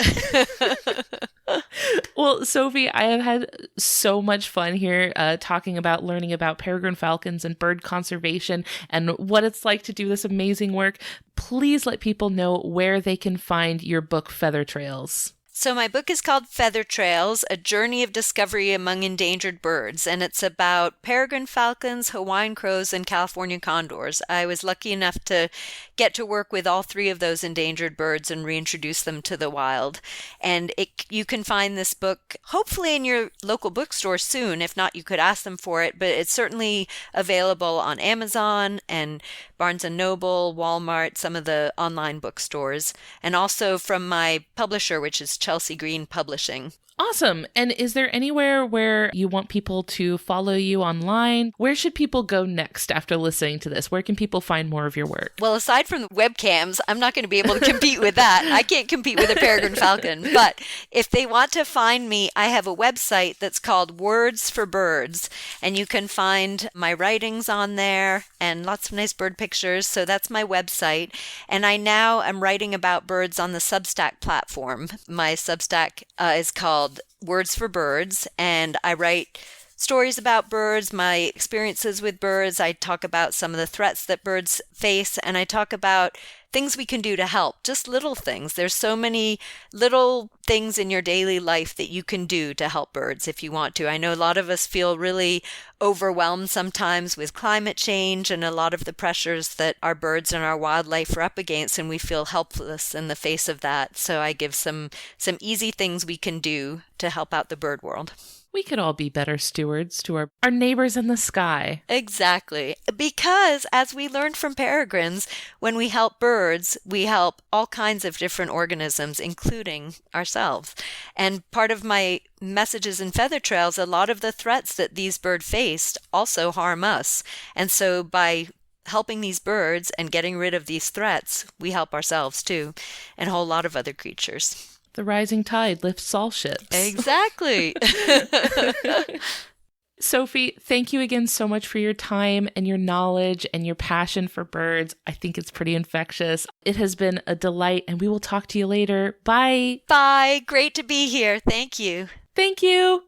Well, Sophie, I have had so much fun here learning about peregrine falcons and bird conservation and what it's like to do this amazing work. Please let people know where they can find your book, Feather Trails. So my book is called Feather Trails, A Journey of Discovery Among Endangered Birds, and it's about peregrine falcons, Hawaiian crows, and California condors. I was lucky enough to get to work with all three of those endangered birds and reintroduce them to the wild. And you can find this book hopefully in your local bookstore soon. If not, you could ask them for it, but it's certainly available on Amazon and Barnes & Noble, Walmart, some of the online bookstores, and also from my publisher, which is Chelsea Green Publishing. Awesome. And is there anywhere where you want people to follow you online? Where should people go next after listening to this? Where can people find more of your work? Well, aside from the webcams, I'm not going to be able to compete with that. I can't compete with a peregrine falcon. But if they want to find me, I have a website that's called Words for Birds. And you can find my writings on there and lots of nice bird pictures. So that's my website. And I now am writing about birds on the Substack platform. My Substack is called Words for Birds, and I write stories about birds, my experiences with birds. I talk about some of the threats that birds face, and I talk about things we can do to help, just little things. There's so many little things in your daily life that you can do to help birds if you want to. I know a lot of us feel really overwhelmed sometimes with climate change and a lot of the pressures that our birds and our wildlife are up against, and we feel helpless in the face of that. So I give some easy things we can do to help out the bird world. We could all be better stewards to our neighbors in the sky. Exactly. Because as we learned from peregrines, when we help birds, we help all kinds of different organisms, including ourselves. And part of my messages in Feather Trails, a lot of the threats that these birds faced also harm us. And so by helping these birds and getting rid of these threats, we help ourselves too, and a whole lot of other creatures. The rising tide lifts all ships. Exactly. Sophie, thank you again so much for your time and your knowledge and your passion for birds. I think it's pretty infectious. It has been a delight, and we will talk to you later. Bye. Bye. Great to be here. Thank you. Thank you.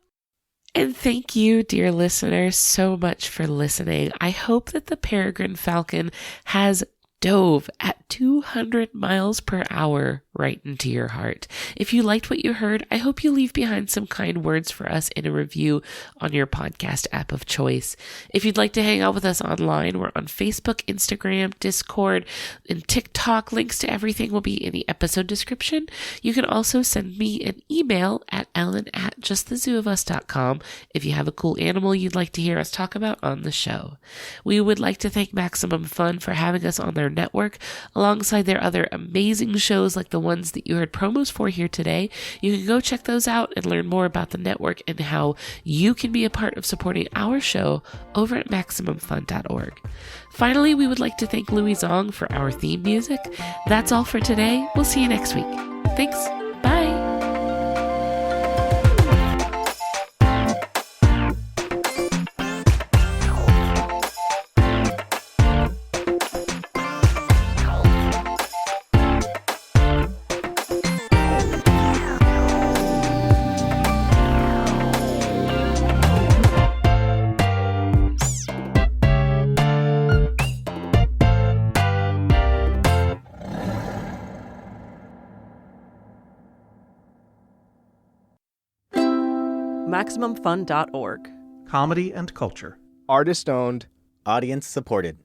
And thank you, dear listeners, so much for listening. I hope that the peregrine falcon has dove at 200 miles per hour right into your heart. If you liked what you heard, I hope you leave behind some kind words for us in a review on your podcast app of choice. If you'd like to hang out with us online, we're on Facebook, Instagram, Discord, and TikTok. Links to everything will be in the episode description. You can also send me an email at ellen@justthezooofus.com if you have a cool animal you'd like to hear us talk about on the show. We would like to thank Maximum Fun for having us on their network alongside their other amazing shows like the ones that you heard promos for here today. You can go check those out and learn more about the network and how you can be a part of supporting our show over at MaximumFun.org. Finally, we would like to thank Louis Zong for our theme music. That's all for today. We'll see you next week. Thanks. Bye. MaximumFun.org. Comedy and culture. Artist owned. Audience supported.